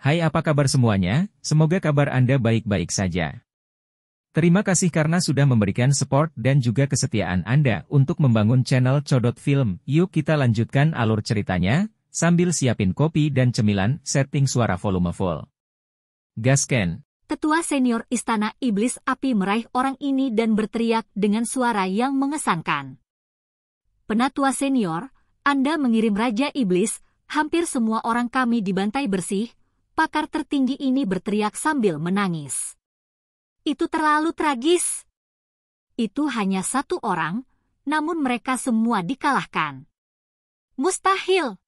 Hai, apa kabar semuanya? Semoga kabar Anda baik-baik saja. Terima kasih karena sudah memberikan support dan juga kesetiaan Anda untuk membangun channel Codot Film. Yuk kita lanjutkan alur ceritanya, sambil siapin kopi dan cemilan, setting suara volume full. Gasken. Ketua senior Istana Iblis Api meraih orang ini dan berteriak dengan suara yang mengesankan. Penatua senior, Anda mengirim Raja Iblis, hampir semua orang kami dibantai bersih. Pakar tertinggi ini berteriak sambil menangis. Itu terlalu tragis. Itu hanya satu orang, namun mereka semua dikalahkan. Mustahil.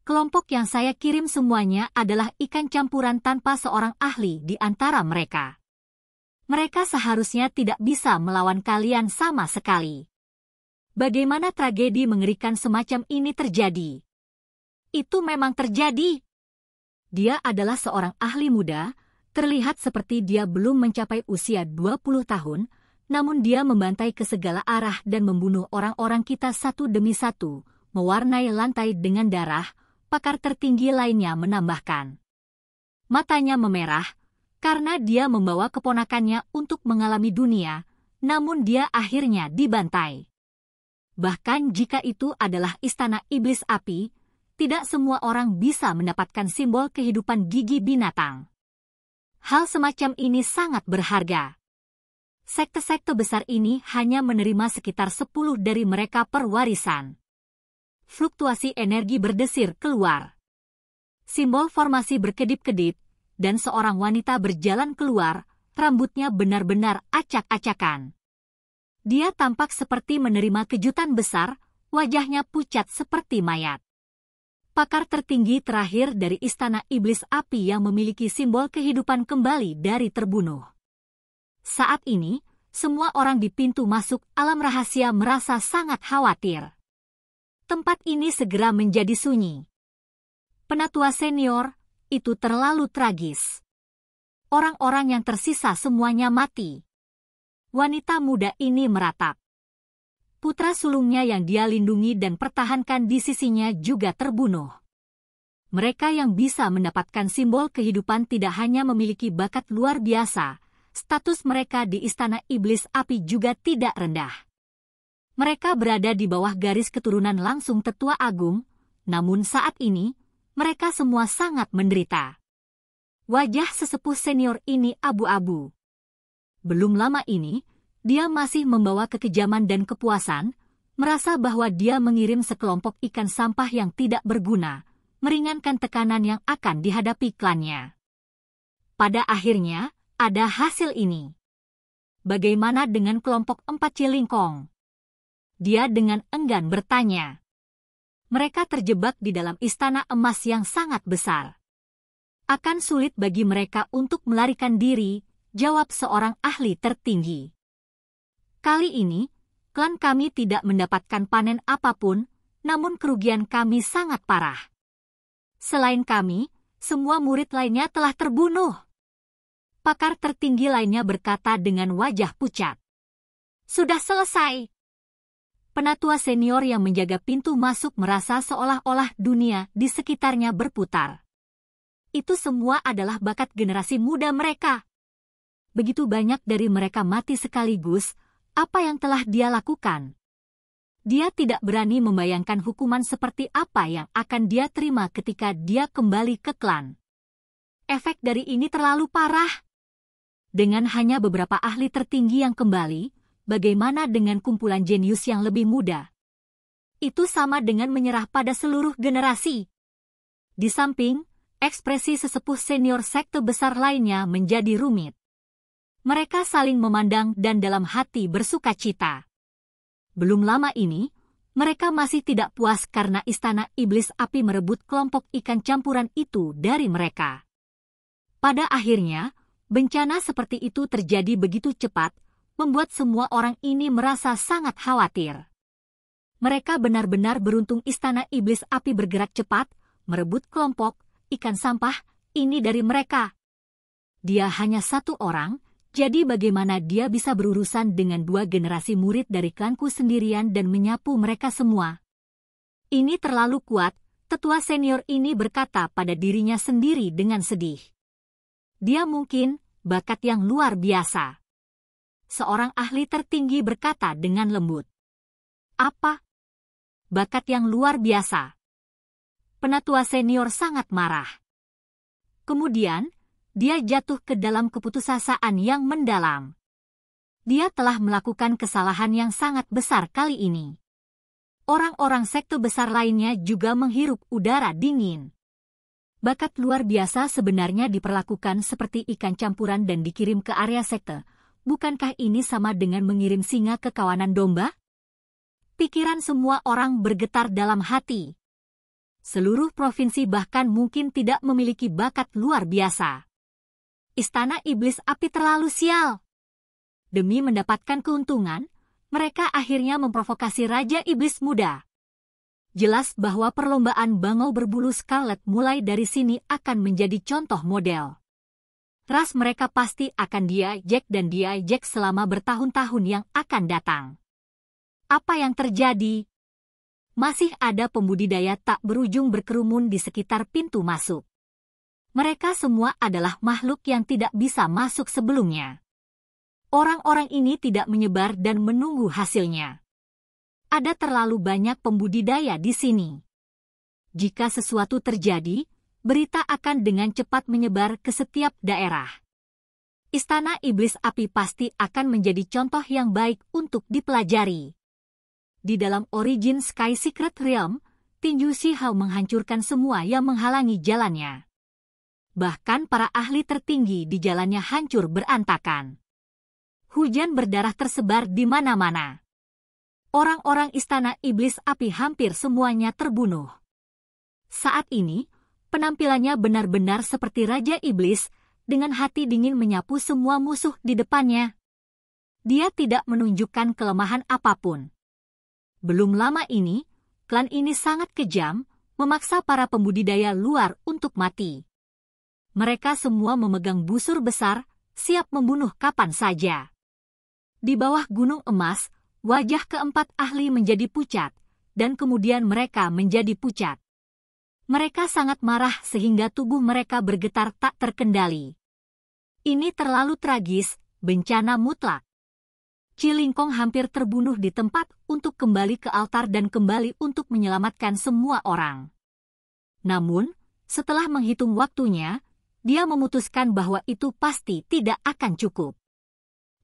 Kelompok yang saya kirim semuanya adalah ikan campuran tanpa seorang ahli di antara mereka. Mereka seharusnya tidak bisa melawan kalian sama sekali. Bagaimana tragedi mengerikan semacam ini terjadi? Itu memang terjadi. Dia adalah seorang ahli muda, terlihat seperti dia belum mencapai usia 20 tahun, namun dia membantai ke segala arah dan membunuh orang-orang kita satu demi satu, mewarnai lantai dengan darah, pakar tertinggi lainnya menambahkan. Matanya memerah, karena dia membawa keponakannya untuk mengalami dunia, namun dia akhirnya dibantai. Bahkan jika itu adalah Istana Iblis Api, tidak semua orang bisa mendapatkan simbol kehidupan gigi binatang. Hal semacam ini sangat berharga. Sekte-sekte besar ini hanya menerima sekitar 10 dari mereka per warisan. Fluktuasi energi berdesir keluar. Simbol formasi berkedip-kedip, dan seorang wanita berjalan keluar, rambutnya benar-benar acak-acakan. Dia tampak seperti menerima kejutan besar, wajahnya pucat seperti mayat. Pakar tertinggi terakhir dari Istana Iblis Api yang memiliki simbol kehidupan kembali dari terbunuh. Saat ini, semua orang di pintu masuk alam rahasia merasa sangat khawatir. Tempat ini segera menjadi sunyi. Penatua senior, itu terlalu tragis. Orang-orang yang tersisa semuanya mati. Wanita muda ini meratap. Putra sulungnya yang dia lindungi dan pertahankan di sisinya juga terbunuh. Mereka yang bisa mendapatkan simbol kehidupan tidak hanya memiliki bakat luar biasa, status mereka di Istana Iblis Api juga tidak rendah. Mereka berada di bawah garis keturunan langsung Tetua Agung, namun saat ini, mereka semua sangat menderita. Wajah sesepuh senior ini abu-abu. Belum lama ini, dia masih membawa kekejaman dan kepuasan, merasa bahwa dia mengirim sekelompok ikan sampah yang tidak berguna, meringankan tekanan yang akan dihadapi klannya. Pada akhirnya, ada hasil ini. Bagaimana dengan kelompok 4 Cilingkong? Dia dengan enggan bertanya. Mereka terjebak di dalam istana emas yang sangat besar. Akan sulit bagi mereka untuk melarikan diri, jawab seorang ahli tertinggi. Kali ini, klan kami tidak mendapatkan panen apapun, namun kerugian kami sangat parah. Selain kami, semua murid lainnya telah terbunuh. Pakar tertinggi lainnya berkata dengan wajah pucat. Sudah selesai. Penatua senior yang menjaga pintu masuk merasa seolah-olah dunia di sekitarnya berputar. Itu semua adalah bakat generasi muda mereka. Begitu banyak dari mereka mati sekaligus. Apa yang telah dia lakukan? Dia tidak berani membayangkan hukuman seperti apa yang akan dia terima ketika dia kembali ke klan. Efek dari ini terlalu parah. Dengan hanya beberapa ahli tertinggi yang kembali, bagaimana dengan kumpulan jenius yang lebih muda? Itu sama dengan menyerah pada seluruh generasi. Di samping, ekspresi sesepuh senior sekte besar lainnya menjadi rumit. Mereka saling memandang dan dalam hati bersukacita. Belum lama ini, mereka masih tidak puas karena Istana Iblis Api merebut kelompok ikan campuran itu dari mereka. Pada akhirnya, bencana seperti itu terjadi begitu cepat, membuat semua orang ini merasa sangat khawatir. Mereka benar-benar beruntung Istana Iblis Api bergerak cepat, merebut kelompok ikan sampah ini dari mereka. Dia hanya satu orang, jadi bagaimana dia bisa berurusan dengan 2 generasi murid dari klanku sendirian dan menyapu mereka semua? Ini terlalu kuat, Tetua senior ini berkata pada dirinya sendiri dengan sedih. Dia mungkin bakat yang luar biasa. Seorang ahli tertinggi berkata dengan lembut. Apa? Bakat yang luar biasa. Penatua senior sangat marah. Kemudian, dia jatuh ke dalam keputusasaan yang mendalam. Dia telah melakukan kesalahan yang sangat besar kali ini. Orang-orang sekte besar lainnya juga menghirup udara dingin. Bakat luar biasa sebenarnya diperlakukan seperti ikan campuran dan dikirim ke area sekte. Bukankah ini sama dengan mengirim singa ke kawanan domba? Pikiran semua orang bergetar dalam hati. Seluruh provinsi bahkan mungkin tidak memiliki bakat luar biasa. Istana Iblis Api terlalu sial. Demi mendapatkan keuntungan, mereka akhirnya memprovokasi Raja Iblis Muda. Jelas bahwa perlombaan bangau berbulu Scarlet mulai dari sini akan menjadi contoh model. Ras mereka pasti akan diajak dan diajak selama bertahun-tahun yang akan datang. Apa yang terjadi? Masih ada pembudidaya tak berujung berkerumun di sekitar pintu masuk. Mereka semua adalah makhluk yang tidak bisa masuk sebelumnya. Orang-orang ini tidak menyebar dan menunggu hasilnya. Ada terlalu banyak pembudidaya di sini. Jika sesuatu terjadi, berita akan dengan cepat menyebar ke setiap daerah. Istana Iblis Api pasti akan menjadi contoh yang baik untuk dipelajari. Di dalam Origin Sky Secret Realm, tinju Shihao menghancurkan semua yang menghalangi jalannya. Bahkan para ahli tertinggi di jalannya hancur berantakan. Hujan berdarah tersebar di mana-mana. Orang-orang Istana Iblis Api hampir semuanya terbunuh. Saat ini, penampilannya benar-benar seperti Raja Iblis, dengan hati dingin menyapu semua musuh di depannya. Dia tidak menunjukkan kelemahan apapun. Belum lama ini, klan ini sangat kejam, memaksa para pembudidaya luar untuk mati. Mereka semua memegang busur besar, siap membunuh kapan saja. Di bawah gunung emas, wajah keempat ahli menjadi pucat, dan kemudian mereka menjadi pucat. Mereka sangat marah sehingga tubuh mereka bergetar tak terkendali. Ini terlalu tragis, bencana mutlak. Cilingkong hampir terbunuh di tempat untuk kembali ke altar dan kembali untuk menyelamatkan semua orang. Namun, setelah menghitung waktunya, dia memutuskan bahwa itu pasti tidak akan cukup.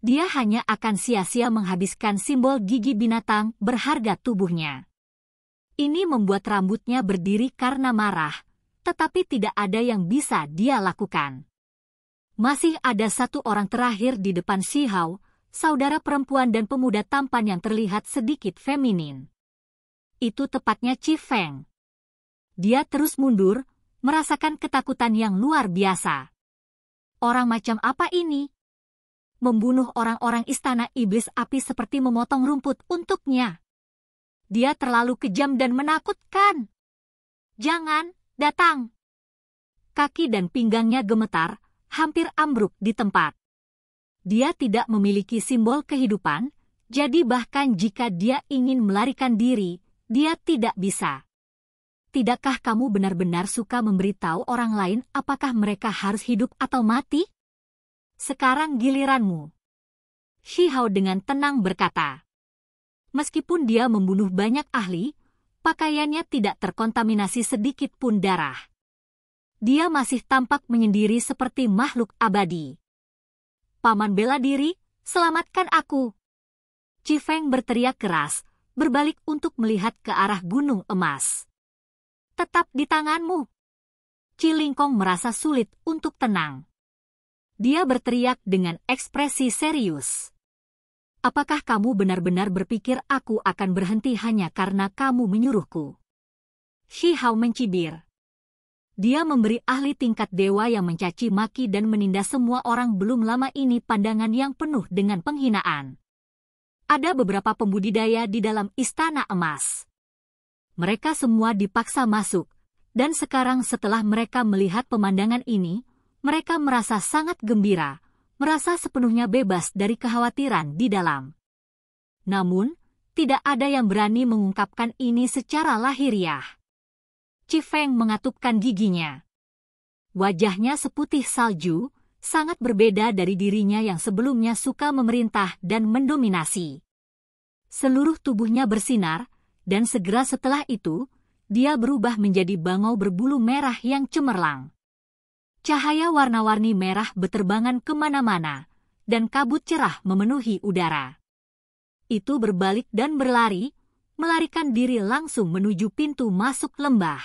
Dia hanya akan sia-sia menghabiskan simbol gigi binatang berharga tubuhnya. Ini membuat rambutnya berdiri karena marah, tetapi tidak ada yang bisa dia lakukan. Masih ada satu orang terakhir di depan Shihao, saudara perempuan dan pemuda tampan yang terlihat sedikit feminin. Itu tepatnya Chi Feng. Dia terus mundur, merasakan ketakutan yang luar biasa. Orang macam apa ini? Membunuh orang-orang Istana Iblis Api seperti memotong rumput untuknya. Dia terlalu kejam dan menakutkan. Jangan, datang. Kaki dan pinggangnya gemetar, hampir ambruk di tempat. Dia tidak memiliki simbol kehidupan, jadi bahkan jika dia ingin melarikan diri, dia tidak bisa. Tidakkah kamu benar-benar suka memberitahu orang lain apakah mereka harus hidup atau mati? Sekarang giliranmu. Shihao dengan tenang berkata. Meskipun dia membunuh banyak ahli, pakaiannya tidak terkontaminasi sedikit pun darah. Dia masih tampak menyendiri seperti makhluk abadi. Paman bela diri, selamatkan aku. Chi Feng berteriak keras, berbalik untuk melihat ke arah gunung emas. Tetap di tanganmu. Cilingkong merasa sulit untuk tenang. Dia berteriak dengan ekspresi serius. Apakah kamu benar-benar berpikir aku akan berhenti hanya karena kamu menyuruhku? Shihao mencibir. Dia memberi ahli tingkat dewa yang mencaci maki dan menindas semua orang belum lama ini pandangan yang penuh dengan penghinaan. Ada beberapa pembudidaya di dalam istana emas. Mereka semua dipaksa masuk, dan sekarang setelah mereka melihat pemandangan ini, mereka merasa sangat gembira, merasa sepenuhnya bebas dari kekhawatiran di dalam. Namun, tidak ada yang berani mengungkapkan ini secara lahiriah. Qi Feng mengatupkan giginya. Wajahnya seputih salju, sangat berbeda dari dirinya yang sebelumnya suka memerintah dan mendominasi. Seluruh tubuhnya bersinar, dan segera setelah itu, dia berubah menjadi bangau berbulu merah yang cemerlang. Cahaya warna-warni merah beterbangan kemana-mana, dan kabut cerah memenuhi udara. Itu berbalik dan berlari, melarikan diri langsung menuju pintu masuk lembah.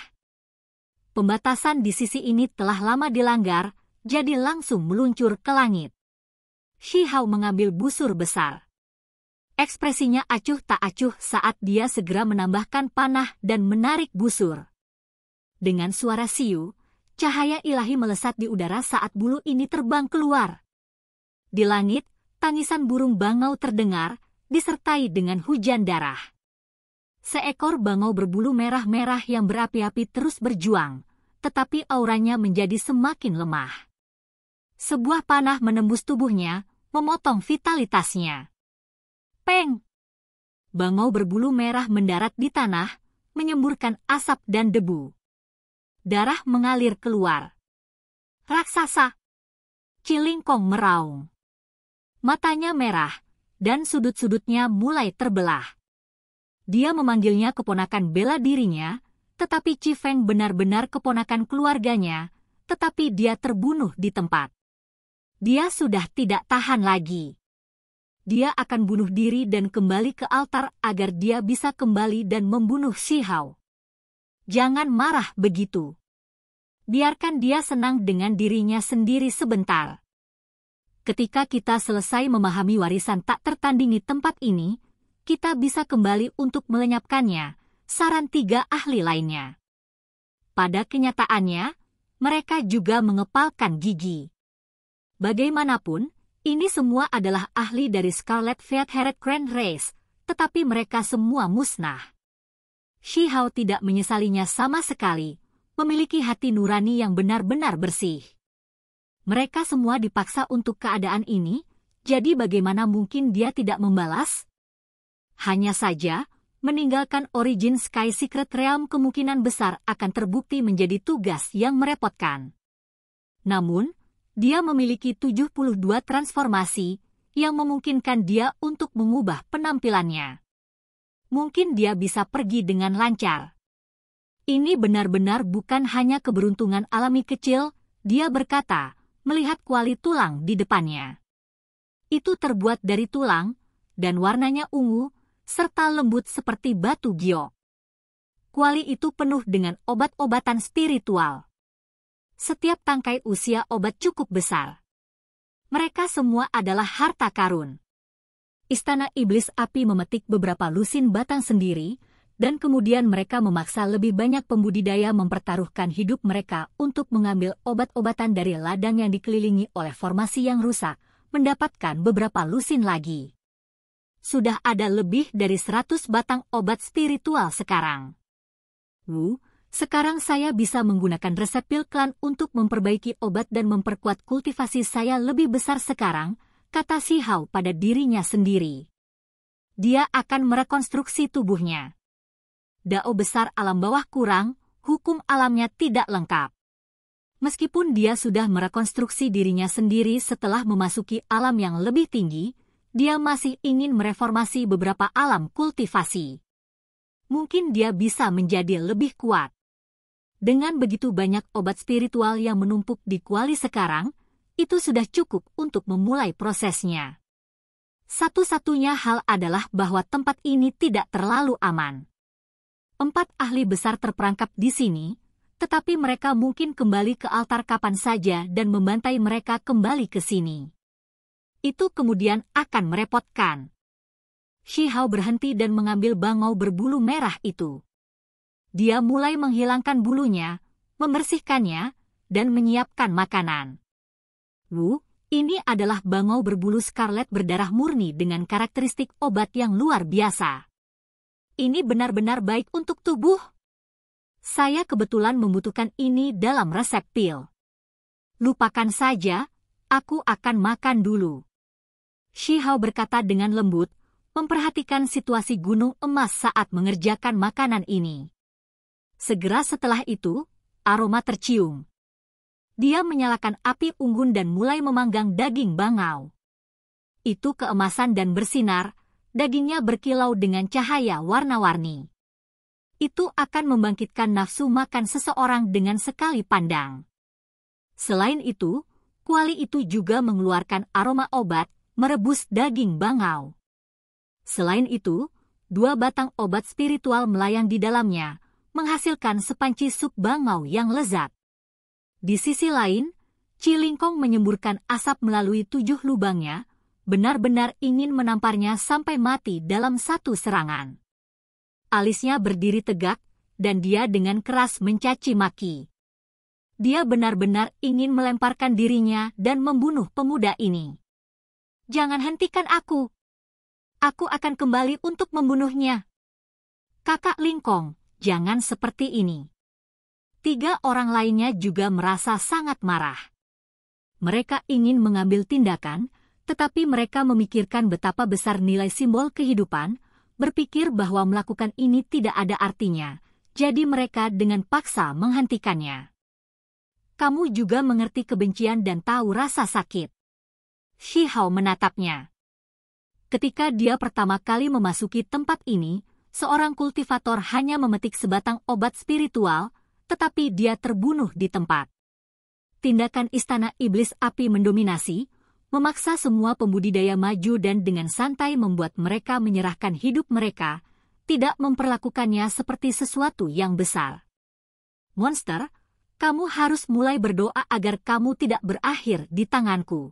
Pembatasan di sisi ini telah lama dilanggar, jadi langsung meluncur ke langit. Shi Hao mengambil busur besar. Ekspresinya acuh tak acuh saat dia segera menambahkan panah dan menarik busur. Dengan suara siu, cahaya ilahi melesat di udara saat bulu ini terbang keluar. Di langit, tangisan burung bangau terdengar, disertai dengan hujan darah. Seekor bangau berbulu merah-merah yang berapi-api terus berjuang, tetapi auranya menjadi semakin lemah. Sebuah panah menembus tubuhnya, memotong vitalitasnya. Peng! Bangau berbulu merah mendarat di tanah, menyemburkan asap dan debu. Darah mengalir keluar. Raksasa! Cilingkong meraung. Matanya merah, dan sudut-sudutnya mulai terbelah. Dia memanggilnya keponakan bela dirinya, tetapi Qi Feng benar-benar keponakan keluarganya, tetapi dia terbunuh di tempat. Dia sudah tidak tahan lagi. Dia akan bunuh diri dan kembali ke altar agar dia bisa kembali dan membunuh Shi Hao. Jangan marah begitu. Biarkan dia senang dengan dirinya sendiri sebentar. Ketika kita selesai memahami warisan tak tertandingi tempat ini, kita bisa kembali untuk melenyapkannya, saran 3 ahli lainnya. Pada kenyataannya, mereka juga mengepalkan gigi. Bagaimanapun, ini semua adalah ahli dari Scarlet Featherhead Grand Race, tetapi mereka semua musnah. Shi Hao tidak menyesalinya sama sekali, memiliki hati nurani yang benar-benar bersih. Mereka semua dipaksa untuk keadaan ini, jadi bagaimana mungkin dia tidak membalas? Hanya saja, meninggalkan Origin Sky Secret Realm kemungkinan besar akan terbukti menjadi tugas yang merepotkan. Namun, dia memiliki 72 transformasi yang memungkinkan dia untuk mengubah penampilannya. Mungkin dia bisa pergi dengan lancar. Ini benar-benar bukan hanya keberuntungan alami kecil, dia berkata, melihat kuali tulang di depannya. Itu terbuat dari tulang, dan warnanya ungu, serta lembut seperti batu giok. Kuali itu penuh dengan obat-obatan spiritual. Setiap tangkai usia obat cukup besar. Mereka semua adalah harta karun. Istana Iblis Api memetik beberapa lusin batang sendiri, dan kemudian mereka memaksa lebih banyak pembudidaya mempertaruhkan hidup mereka untuk mengambil obat-obatan dari ladang yang dikelilingi oleh formasi yang rusak, mendapatkan beberapa lusin lagi. Sudah ada lebih dari 100 batang obat spiritual sekarang. Sekarang saya bisa menggunakan resep pil klan untuk memperbaiki obat dan memperkuat kultivasi saya lebih besar sekarang, kata Shi Hao pada dirinya sendiri. Dia akan merekonstruksi tubuhnya. Dao besar alam bawah kurang, hukum alamnya tidak lengkap. Meskipun dia sudah merekonstruksi dirinya sendiri setelah memasuki alam yang lebih tinggi, dia masih ingin mereformasi beberapa alam kultivasi. Mungkin dia bisa menjadi lebih kuat. Dengan begitu banyak obat spiritual yang menumpuk di kuali sekarang, itu sudah cukup untuk memulai prosesnya. Satu-satunya hal adalah bahwa tempat ini tidak terlalu aman. 4 ahli besar terperangkap di sini, tetapi mereka mungkin kembali ke altar kapan saja dan membantai mereka kembali ke sini. Itu kemudian akan merepotkan. Shi Hao berhenti dan mengambil bangau berbulu merah itu. Dia mulai menghilangkan bulunya, membersihkannya, dan menyiapkan makanan. Ini adalah bangau berbulu scarlet berdarah murni dengan karakteristik obat yang luar biasa. Ini benar-benar baik untuk tubuh. Saya kebetulan membutuhkan ini dalam resep pil. Lupakan saja, aku akan makan dulu. Shi Hao berkata dengan lembut, memperhatikan situasi gunung emas saat mengerjakan makanan ini. Segera setelah itu, aroma tercium. Dia menyalakan api unggun dan mulai memanggang daging bangau. Itu keemasan dan bersinar, dagingnya berkilau dengan cahaya warna-warni. Itu akan membangkitkan nafsu makan seseorang dengan sekali pandang. Selain itu, kuali itu juga mengeluarkan aroma obat, merebus daging bangau. Selain itu, 2 batang obat spiritual melayang di dalamnya, menghasilkan sepanci sup bangau yang lezat. Di sisi lain, Cilingkong menyemburkan asap melalui 7 lubangnya, benar-benar ingin menamparnya sampai mati dalam satu serangan. Alisnya berdiri tegak, dan dia dengan keras mencaci maki. Dia benar-benar ingin melemparkan dirinya dan membunuh pemuda ini. Jangan hentikan aku. Aku akan kembali untuk membunuhnya. Kakak Lingkong, jangan seperti ini. 3 orang lainnya juga merasa sangat marah. Mereka ingin mengambil tindakan, tetapi mereka memikirkan betapa besar nilai simbol kehidupan, berpikir bahwa melakukan ini tidak ada artinya, jadi mereka dengan paksa menghentikannya. Kamu juga mengerti kebencian dan tahu rasa sakit. Shi Hao menatapnya. Ketika dia pertama kali memasuki tempat ini, seorang kultivator hanya memetik sebatang obat spiritual, tetapi dia terbunuh di tempat. Tindakan Istana Iblis Api mendominasi, memaksa semua pembudidaya maju dan dengan santai membuat mereka menyerahkan hidup mereka, tidak memperlakukannya seperti sesuatu yang besar. Monster, kamu harus mulai berdoa agar kamu tidak berakhir di tanganku.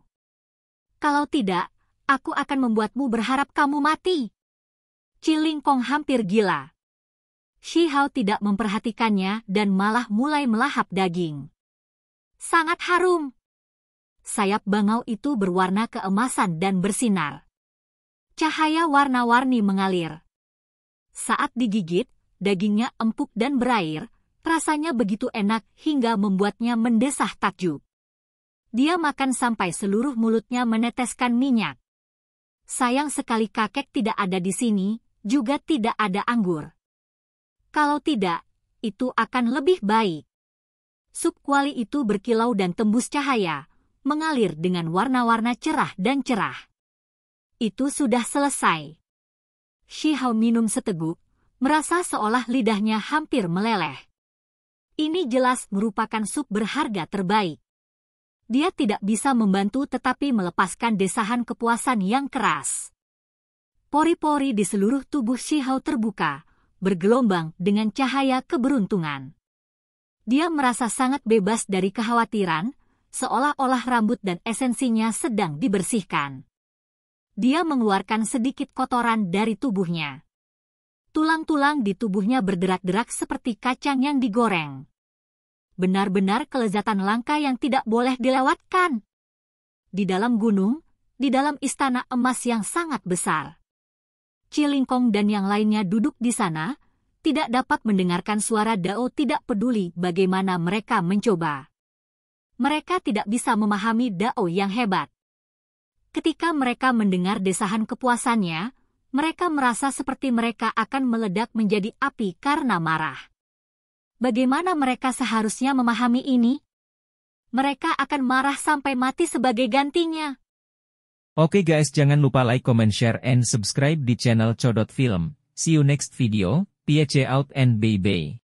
Kalau tidak, aku akan membuatmu berharap kamu mati. Cilingkong hampir gila. Shi Hao tidak memperhatikannya dan malah mulai melahap daging. Sangat harum. Sayap bangau itu berwarna keemasan dan bersinar. Cahaya warna-warni mengalir. Saat digigit, dagingnya empuk dan berair, rasanya begitu enak hingga membuatnya mendesah takjub. Dia makan sampai seluruh mulutnya meneteskan minyak. Sayang sekali kakek tidak ada di sini, juga tidak ada anggur. Kalau tidak, itu akan lebih baik. Sup kuali itu berkilau dan tembus cahaya, mengalir dengan warna-warna cerah dan cerah. Itu sudah selesai. Shi Hao minum seteguk, merasa seolah lidahnya hampir meleleh. Ini jelas merupakan sup berharga terbaik. Dia tidak bisa membantu tetapi melepaskan desahan kepuasan yang keras. Pori-pori di seluruh tubuh Shi Hao terbuka, bergelombang dengan cahaya keberuntungan. Dia merasa sangat bebas dari kekhawatiran, seolah-olah rambut dan esensinya sedang dibersihkan. Dia mengeluarkan sedikit kotoran dari tubuhnya. Tulang-tulang di tubuhnya berderak-derak seperti kacang yang digoreng. Benar-benar kelezatan langka yang tidak boleh dilewatkan. Di dalam gunung, di dalam istana emas yang sangat besar. Cilingkong dan yang lainnya duduk di sana, tidak dapat mendengarkan suara Dao tidak peduli bagaimana mereka mencoba. Mereka tidak bisa memahami Dao yang hebat. Ketika mereka mendengar desahan kepuasannya, mereka merasa seperti mereka akan meledak menjadi api karena marah. Bagaimana mereka seharusnya memahami ini? Mereka akan marah sampai mati sebagai gantinya. Oke guys, jangan lupa like, comment, share, and subscribe di channel Codot Film. See you next video. Peace out and bye-bye.